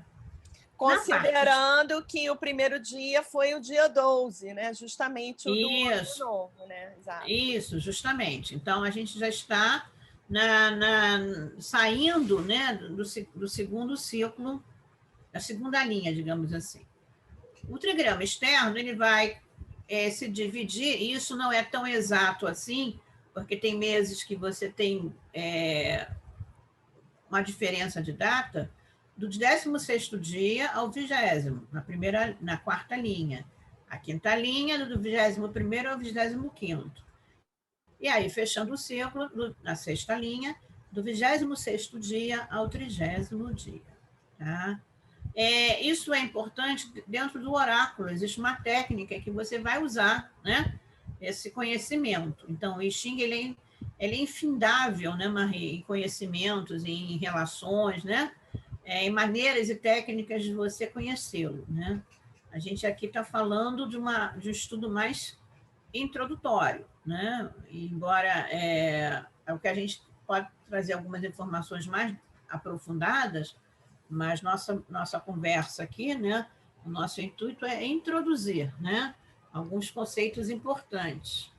Considerando que o primeiro dia foi o dia 12, né? Justamente o do ano novo, né? Exato. Isso, justamente. Então, a gente já está saindo, né, do segundo ciclo, da segunda linha, digamos assim. O trigrama externo, ele vai se dividir, e isso não é tão exato assim, porque tem meses que você tem uma diferença de data, do 16º dia ao 20º, na quarta linha. A quinta linha, do 21º ao 25º. E aí, fechando o ciclo, na sexta linha, do 26º dia ao 30º dia. Tá? Isso é importante dentro do oráculo, existe uma técnica que você vai usar, né? Esse conhecimento. Então, o I Ching, ele é infindável, né, Marie? Em conhecimentos, em relações, né? Em maneiras e técnicas de você conhecê-lo, né? A gente aqui está falando de um estudo mais introdutório, né? Embora é o que a gente pode trazer algumas informações mais aprofundadas, mas nossa conversa aqui, né? O nosso intuito é introduzir, né? Alguns conceitos importantes.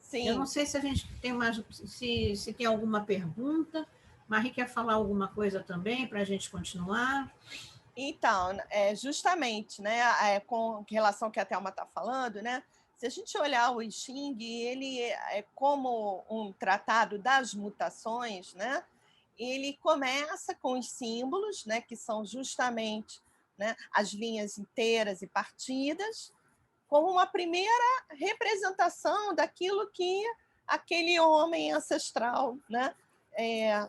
Sim. Eu não sei se a gente tem mais, se tem alguma pergunta. Marie quer falar alguma coisa também para a gente continuar? Então, justamente, né, com relação ao que a Thelma está falando, né, se a gente olhar o I Ching, ele é como um tratado das mutações, né, ele começa com os símbolos, né, que são justamente, né, as linhas inteiras e partidas, como uma primeira representação daquilo que aquele homem ancestral, né,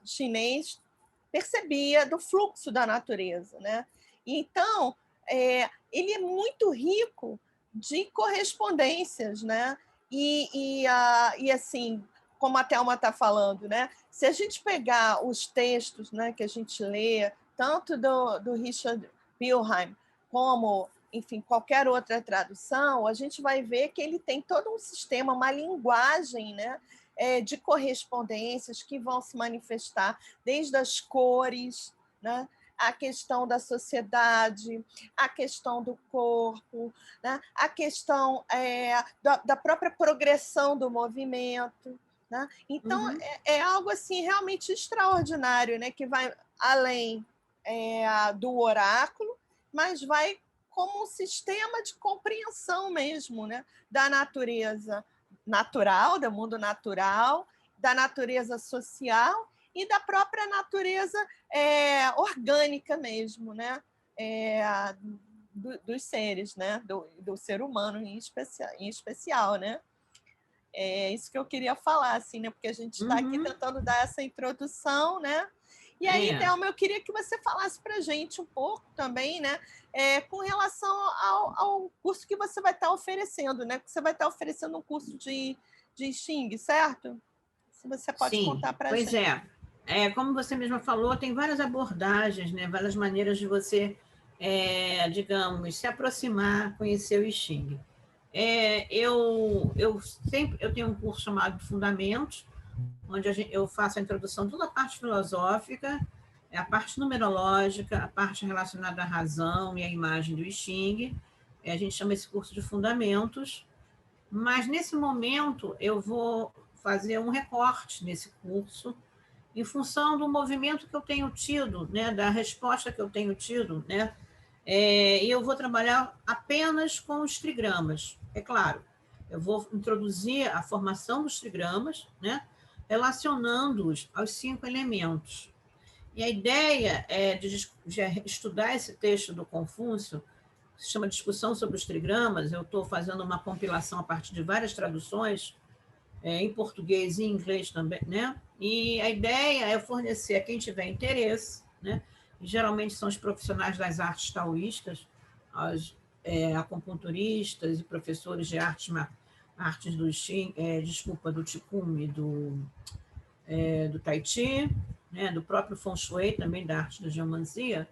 chinês percebia do fluxo da natureza, né? Então, ele é muito rico de correspondências, né? E assim, como a Thelma está falando, né? Se a gente pegar os textos, né, que a gente lê, tanto do Richard Bilheim como, enfim, qualquer outra tradução, a gente vai ver que ele tem todo um sistema, uma linguagem, né, de correspondências que vão se manifestar desde as cores, né, a questão da sociedade, a questão do corpo, né, a questão da própria progressão do movimento. Né? Então, é algo assim realmente extraordinário, né, que vai além do oráculo, mas vai como um sistema de compreensão mesmo, né, da natureza natural, do mundo natural, da natureza social e da própria natureza orgânica mesmo, né? Dos seres, né? Do ser humano em especial, né? É isso que eu queria falar, assim, né? Porque a gente está aqui tentando dar essa introdução, né? E aí, Thelma, eu queria que você falasse para a gente um pouco também, né? Com relação ao curso que você vai estar oferecendo, né? Porque você vai estar oferecendo um curso de Xing, certo? Se você pode contar para a gente. Pois é. Como você mesma falou, tem várias abordagens, né? Várias maneiras de você, digamos, se aproximar, conhecer o I Ching. Eu tenho um curso chamado Fundamentos, onde eu faço a introdução de toda a parte filosófica, a parte numerológica, a parte relacionada à razão e à imagem do I Ching. A gente chama esse curso de Fundamentos, mas nesse momento eu vou fazer um recorte nesse curso, em função do movimento que eu tenho tido, né, da resposta que eu tenho tido, né, e eu vou trabalhar apenas com os trigramas. É claro, eu vou introduzir a formação dos trigramas, né, relacionando-os aos 5 elementos. E a ideia é de estudar esse texto do Confúcio, que se chama Discussão sobre os Trigramas. Eu estou fazendo uma compilação a partir de várias traduções, em português e em inglês também, né? E a ideia é fornecer a quem tiver interesse, né? E geralmente são os profissionais das artes taoístas, os acupunturistas e professores de artes do Xing, do Qigong e do Tai Chi, né? Do próprio Feng Shui, também da arte da geomancia,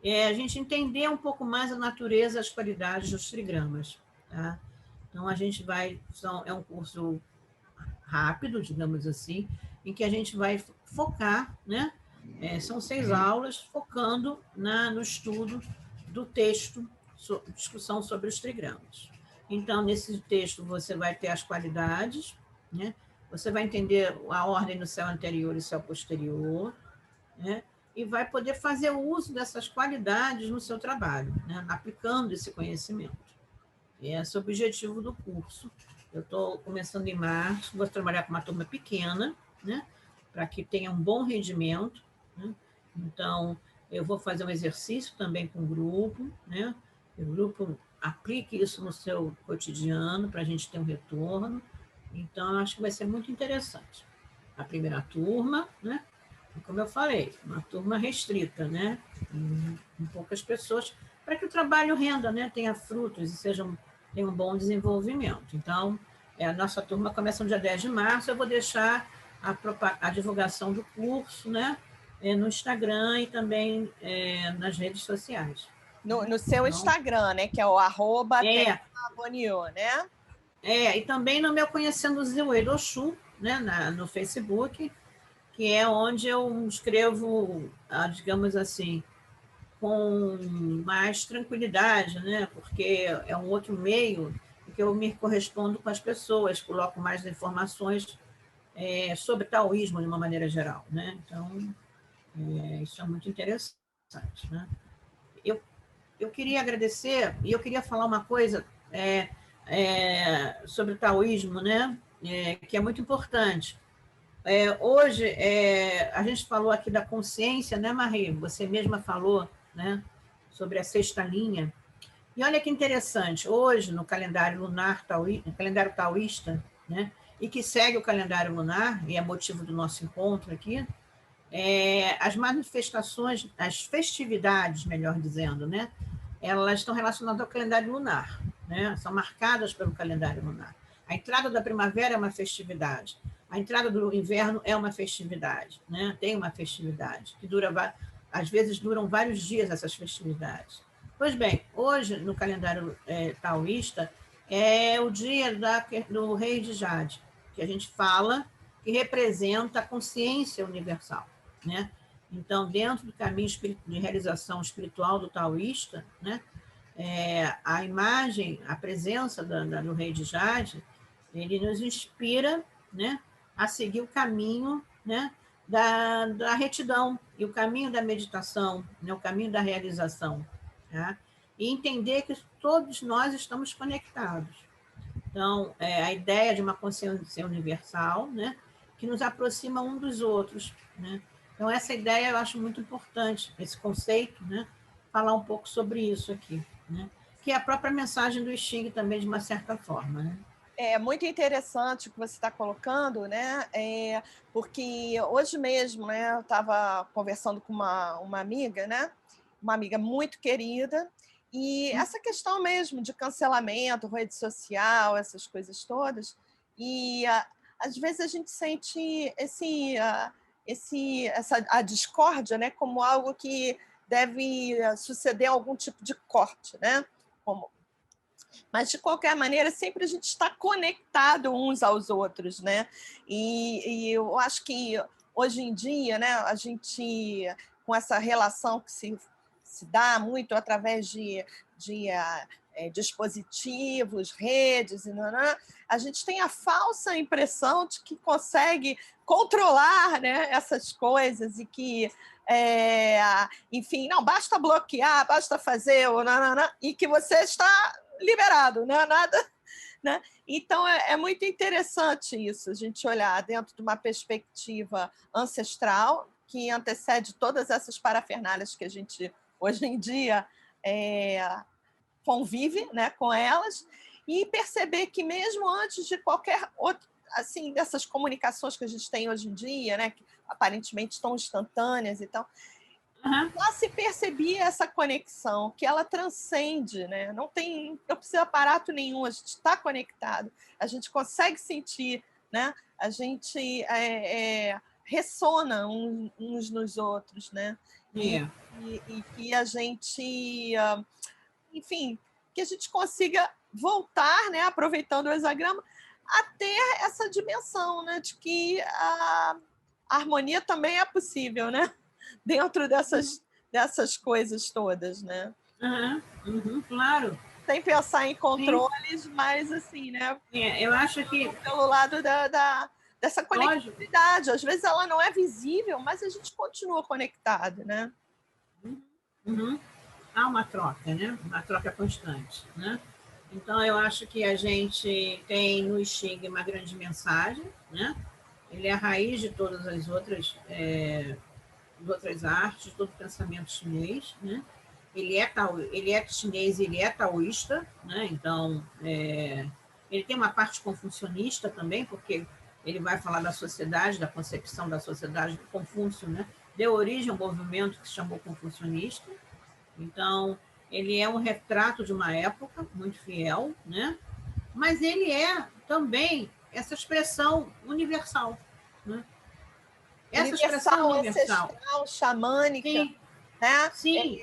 a gente entender um pouco mais a natureza, as qualidades dos trigramas. Tá? Então, a gente é um curso rápido, digamos assim, em que a gente vai focar, né? São 6 aulas, focando no estudo do texto, discussão sobre os trigramas. Então, nesse texto, você vai ter as qualidades, né? Você vai entender a ordem no céu anterior e céu posterior, né? E vai poder fazer o uso dessas qualidades no seu trabalho, né? Aplicando esse conhecimento. Esse é o objetivo do curso. Eu estou começando em março, vou trabalhar com uma turma pequena, né, para que tenha um bom rendimento. Né? Então, eu vou fazer um exercício também com o grupo, né? O grupo aplique isso no seu cotidiano para a gente ter um retorno. Então, eu acho que vai ser muito interessante. A primeira turma, né? E como eu falei, uma turma restrita, né? Com poucas pessoas, para que o trabalho renda, né? Tenha frutos e tenha um bom desenvolvimento. Então, a nossa turma começa no dia 10 de março, eu vou deixar a divulgação do curso, né? No Instagram e também nas redes sociais. No seu Instagram, né? Que é o @ThelmaBonio, né? E também no meu Conhecendo Ziwei do Xu, né? No Facebook, que é onde eu escrevo, digamos assim, com mais tranquilidade, né? Porque é um outro meio porque eu me correspondo com as pessoas, coloco mais informações sobre taoísmo de uma maneira geral, né? Então, isso é muito interessante, né? Eu queria agradecer, e eu queria falar uma coisa sobre o taoísmo, né? Que é muito importante. Hoje, a gente falou aqui da consciência, né, Marie? Você mesma falou, né, sobre a sexta linha. E olha que interessante, hoje, no calendário lunar, no calendário taoísta, né, e que segue o calendário lunar, e é motivo do nosso encontro aqui, as manifestações, as festividades, melhor dizendo, né, elas estão relacionadas ao calendário lunar, né, são marcadas pelo calendário lunar. A entrada da primavera é uma festividade, a entrada do inverno é uma festividade, né, tem uma festividade, que dura, às vezes duram vários dias essas festividades. Pois bem, hoje, no calendário taoísta, é o dia do Rei de Jade, que a gente fala que representa a consciência universal, né? Então, dentro do caminho de realização espiritual do taoísta, né, a imagem, a presença do Rei de Jade, ele nos inspira, né, a seguir o caminho, né, da retidão e o caminho da meditação, né, o caminho da realização. Tá? E entender que todos nós estamos conectados. Então, a ideia de uma consciência universal, né, que nos aproxima um dos outros. Né? Então, essa ideia eu acho muito importante, esse conceito, né, falar um pouco sobre isso aqui, né? Que é a própria mensagem do I Ching também, de uma certa forma. Né? É muito interessante o que você está colocando, né? Porque hoje mesmo, né, eu estava conversando com uma amiga, né? Uma amiga muito querida, e essa questão mesmo de cancelamento, rede social, essas coisas todas, e às vezes a gente sente a discórdia, né, como algo que deve suceder algum tipo de corte, né? Mas, de qualquer maneira, sempre a gente está conectado uns aos outros, né? E eu acho que, hoje em dia, né, a gente, com essa relação que se dá muito através de dispositivos, redes, a gente tem a falsa impressão de que consegue controlar, né, essas coisas e que, enfim, não basta bloquear, basta fazer, e que você está liberado, não é nada, né? Então é muito interessante isso, a gente olhar dentro de uma perspectiva ancestral que antecede todas essas parafernálias que a gente hoje em dia convive, né, com elas, e perceber que mesmo antes de qualquer outro, assim, dessas comunicações que a gente tem hoje em dia, né, que aparentemente estão instantâneas e tal, já se percebia essa conexão, que ela transcende, né? Não precisa aparato nenhum, a gente está conectado, a gente consegue sentir, né? A gente ressona uns nos outros, né? E que a gente, enfim, que a gente consiga voltar, né, aproveitando o hexagrama, a ter essa dimensão, né, de que a harmonia também é possível, né? Dentro dessas coisas todas, né? Claro. Sem pensar em controles, mas assim, né? Eu acho que pelo lado dessa conectividade. Às vezes ela não é visível, mas a gente continua conectado, né? Há uma troca, né? Uma troca constante, né? Então, eu acho que a gente tem no I Ching uma grande mensagem, né? Ele é a raiz de todas as outras artes, todo o pensamento chinês, né? Ele é chinês, ele é taoísta, né? Então, ele tem uma parte confucionista também, porque ele vai falar da sociedade, da concepção da sociedade do Confúcio, né? Deu origem ao movimento que se chamou confucionista. Então, ele é um retrato de uma época muito fiel, né? Mas ele é também essa expressão universal, né? Essa expressão universal, ancestral, xamânica, sim, né? Sim,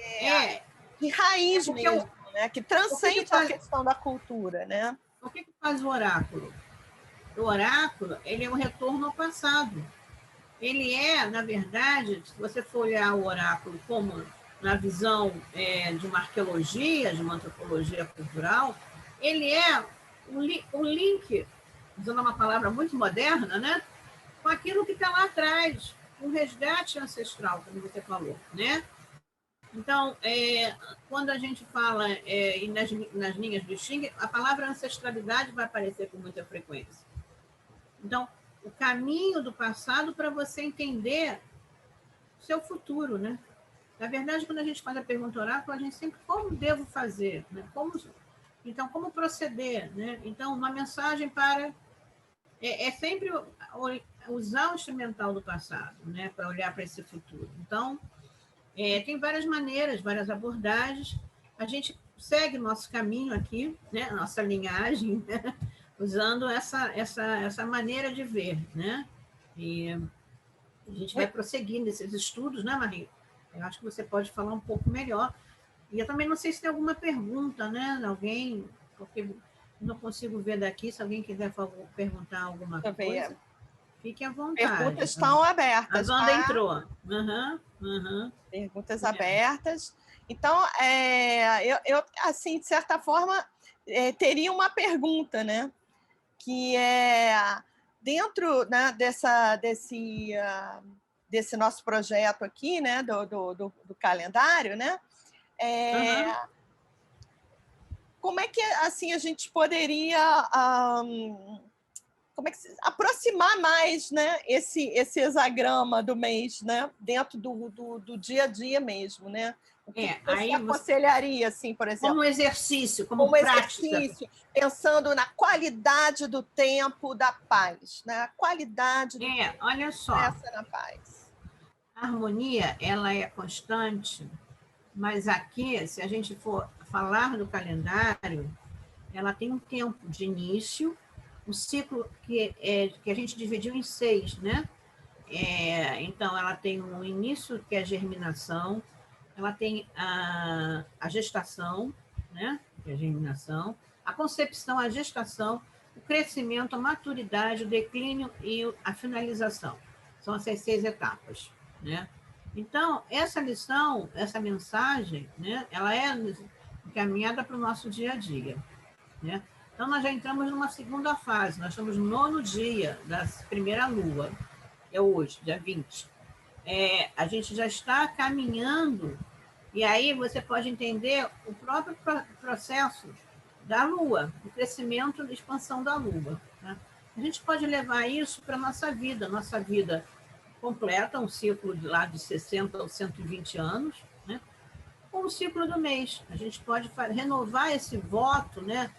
de raiz mesmo, né? Que transcende a questão da cultura, né? O que faz o oráculo? O oráculo, ele é um retorno ao passado. Ele na verdade, se você for olhar o oráculo como na visão de uma arqueologia, de uma antropologia cultural, ele é o link, usando uma palavra muito moderna, né? Com aquilo que está lá atrás, o resgate ancestral, como você falou, né? Então, quando a gente fala nas linhas do Xing, a palavra ancestralidade vai aparecer com muita frequência. Então, o caminho do passado para você entender o seu futuro, né? Na verdade, quando a gente faz a pergunta oráculo, a gente sempre, como devo fazer? Né? Então, como proceder? Né? Então, uma mensagem para... É sempre usar o instrumental do passado, né? Para olhar para esse futuro. Então, tem várias maneiras, várias abordagens. A gente segue nosso caminho aqui, né? Nossa linhagem, né? Usando essa maneira de ver, né? E a gente vai prosseguir nesses estudos, né, Maria? Eu acho que você pode falar um pouco melhor. E eu também não sei se tem alguma pergunta, né? Alguém, porque não consigo ver daqui, se alguém quiser perguntar alguma coisa, fique à vontade. Perguntas estão abertas. A Wanda entrou. Perguntas abertas. Então, eu, assim, de certa forma, teria uma pergunta, né? Que é dentro, né, desse nosso projeto aqui, né, do calendário, né? Como é que assim a gente poderia aproximar mais, né, esse hexagrama do mês, né, dentro do dia a dia mesmo, né? O que você aconselharia, assim, por exemplo? Como exercício, como prática. Exercício, pensando na qualidade do tempo da paz, né? A qualidade do tempo olha só. Na paz. A harmonia, ela é constante, mas aqui, se a gente for falar do calendário, ela tem um tempo de início, um ciclo que a gente dividiu em 6, né? Então, ela tem um início, que é a germinação, ela tem a gestação, né? Que é a germinação, a concepção, a gestação, o crescimento, a maturidade, o declínio e a finalização. São essas 6 etapas, né? Então, essa lição, essa mensagem, né? Ela é encaminhada para o nosso dia a dia, né? Então, nós já entramos numa segunda fase, nós estamos no 9º dia da primeira lua, é hoje, dia 20. A gente já está caminhando, e aí você pode entender o próprio processo da lua, o crescimento e expansão da lua, né? A gente pode levar isso para a nossa vida completa, um ciclo lá de 60 ou 120 anos, né? Ou o ciclo do mês. A gente pode renovar esse voto, né?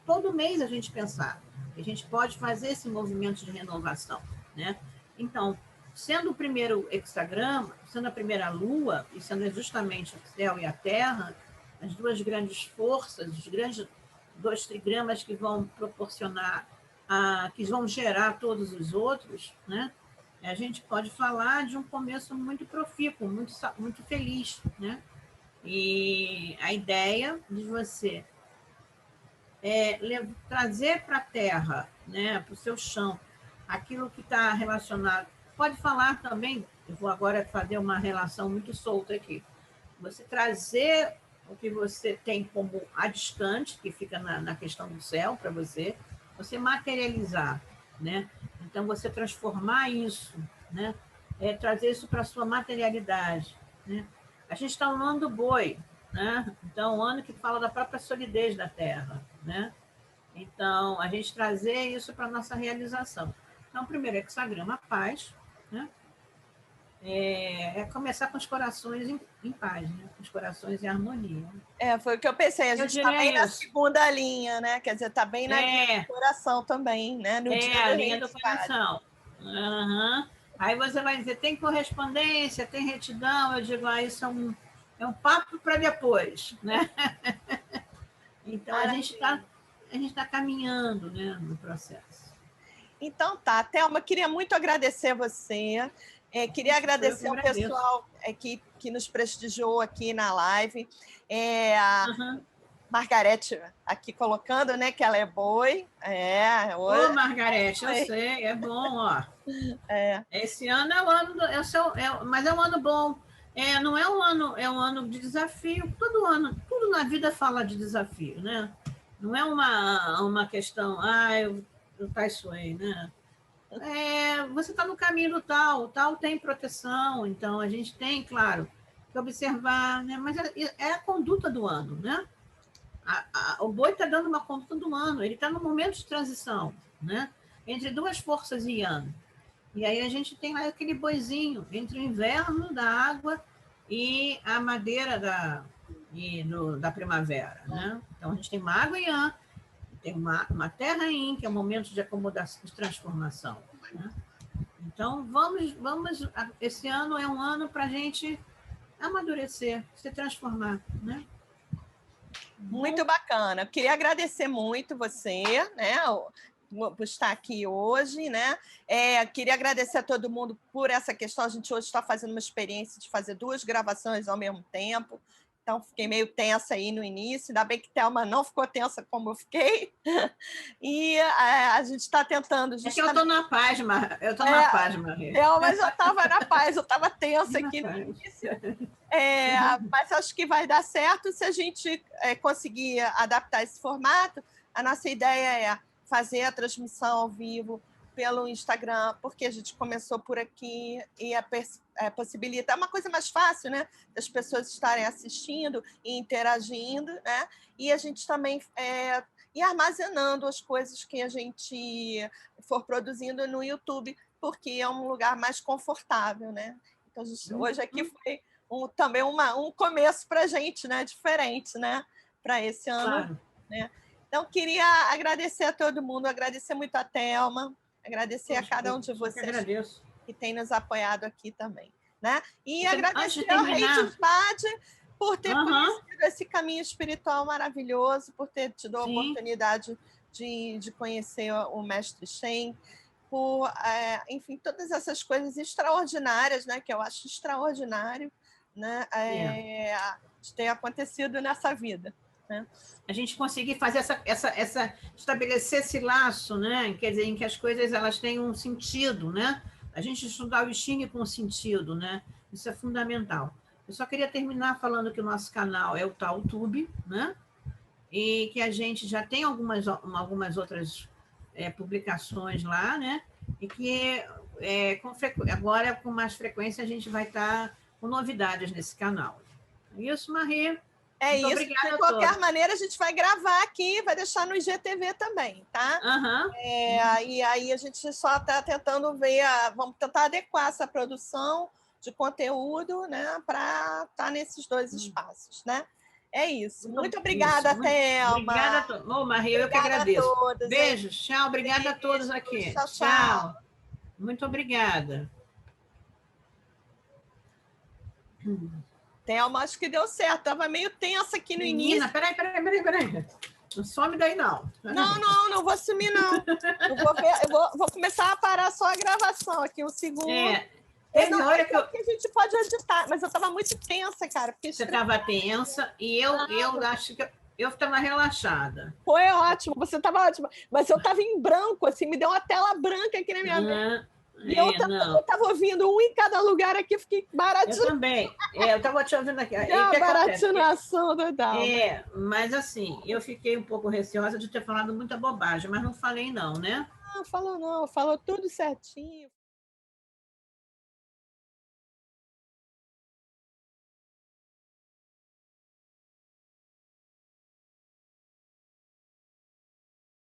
Todo mês a gente pensar. A gente pode fazer esse movimento de renovação, né? Então, sendo o primeiro hexagrama, sendo a primeira lua, e sendo justamente o céu e a terra, as duas grandes forças, os grandes 2 trigramas que vão proporcionar, que vão gerar todos os outros, né? A gente pode falar de um começo muito profícuo, muito feliz, né? E a ideia de você trazer para a terra, né, para o seu chão, aquilo que está relacionado. Pode falar também, eu vou agora fazer uma relação muito solta aqui. Você trazer o que você tem como a distante, que fica na questão do céu para você materializar, né? Então, você transformar isso, né? Trazer isso para a sua materialidade, né? A gente está no ano do boi, né? Então, um ano que fala da própria solidez da terra, né? Então, a gente trazer isso para a nossa realização. Então, primeiro, hexagrama, paz, né? Começar com os corações em paz, né? Com os corações em harmonia. Foi o que eu pensei. A gente está bem na segunda linha, né? Quer dizer, está bem na linha do coração também, né? No dia a linha do coração. Aí você vai dizer, tem correspondência, tem retidão. Eu digo, isso é um papo para depois, né? Então, a gente está caminhando, né, no processo. Então, tá. Thelma, queria muito agradecer você. Queria agradecer ao pessoal que nos prestigiou aqui na live. Margarete aqui colocando, né, que ela é boi. Ô, Margarete, eu sei, é bom, ó. Esse ano é o ano, mas é um ano bom. Não é um ano de desafio. Tudo na vida fala de desafio, né? Não é uma questão, eu Tai Sui, né? Você está no caminho do tal, o tal tem proteção, então a gente tem, claro, que observar, né? Mas é a conduta do ano, né? O boi está dando uma conduta do ano, ele está no momento de transição, né? Entre duas forças Yang. E aí a gente tem lá aquele boizinho entre o inverno da água e a madeira da primavera, né? Então a gente tem uma água Yang, tem uma terra Yin, que é o momento de acomodação, de transformação, né? Então esse ano é um ano para a gente amadurecer, se transformar, né? Muito bacana. Eu queria agradecer muito você, né, por estar aqui hoje, né? Queria agradecer a todo mundo por essa questão. A gente hoje está fazendo uma experiência de fazer 2 gravações ao mesmo tempo. Então, fiquei meio tensa aí no início. Ainda bem que Thelma não ficou tensa como eu fiquei. E a gente está tentando... É que eu estou na paz, eu estou na paz, Maria. Thelma já estava na paz, eu estava tensa aqui no início. Mas acho que vai dar certo se a gente conseguir adaptar esse formato. A nossa ideia é fazer a transmissão ao vivo pelo Instagram, porque a gente começou por aqui e possibilita. É uma coisa mais fácil, né? Das pessoas estarem assistindo e interagindo, né? E a gente também ir armazenando as coisas que a gente for produzindo no YouTube, porque é um lugar mais confortável, né? Então, hoje aqui foi também um começo para a gente, né? Diferente, né? Para esse ano. Claro. Né? Então, queria agradecer a todo mundo, agradecer muito a Thelma, agradecer a cada um de vocês que tem nos apoiado aqui também. Né? E agradecer ao Rei de Jade por ter conhecido esse caminho espiritual maravilhoso, por ter tido a oportunidade de conhecer o Mestre Shen, por, enfim, todas essas coisas extraordinárias, né? Que eu acho extraordinário, né? De ter acontecido nessa vida. Né? A gente conseguir fazer estabelecer esse laço, né? Quer dizer, em que as coisas elas têm um sentido, né? A gente estudar o I Ching com sentido, né? Isso é fundamental. Eu só queria terminar falando que o nosso canal é o TalTube, né? E que a gente já tem algumas outras publicações lá, né? E que agora, com mais frequência, a gente vai estar com novidades nesse canal. É isso, Marie. Muito obrigada. De qualquer maneira, a gente vai gravar aqui, vai deixar no IGTV também, tá? E aí a gente só está tentando ver, vamos tentar adequar essa produção de conteúdo, né, para estar nesses 2 espaços, né? É isso. Muito obrigada, Thelma. Obrigada a todos. Maria, eu que agradeço. A todos, beijos, tchau, obrigada a todos aqui. Tchau. Muito obrigada. Thelma, acho que deu certo. Estava meio tensa aqui no início. Peraí. Não some daí, não. Não vou sumir, não. Eu vou começar a parar só a gravação aqui, um segundo. Teve hora que a gente pode editar, mas eu estava muito tensa, cara. Você estava tensa e eu acho que eu estava relaxada. Foi ótimo, você estava ótima. Mas eu estava em branco, assim, me deu uma tela branca aqui na minha mente. E eu estava ouvindo um em cada lugar aqui, fiquei baratinha. Eu também. Eu estava te ouvindo aqui. É baratinação total. Mas assim, eu fiquei um pouco receosa de ter falado muita bobagem, mas não falei não, né? Não, falou tudo certinho.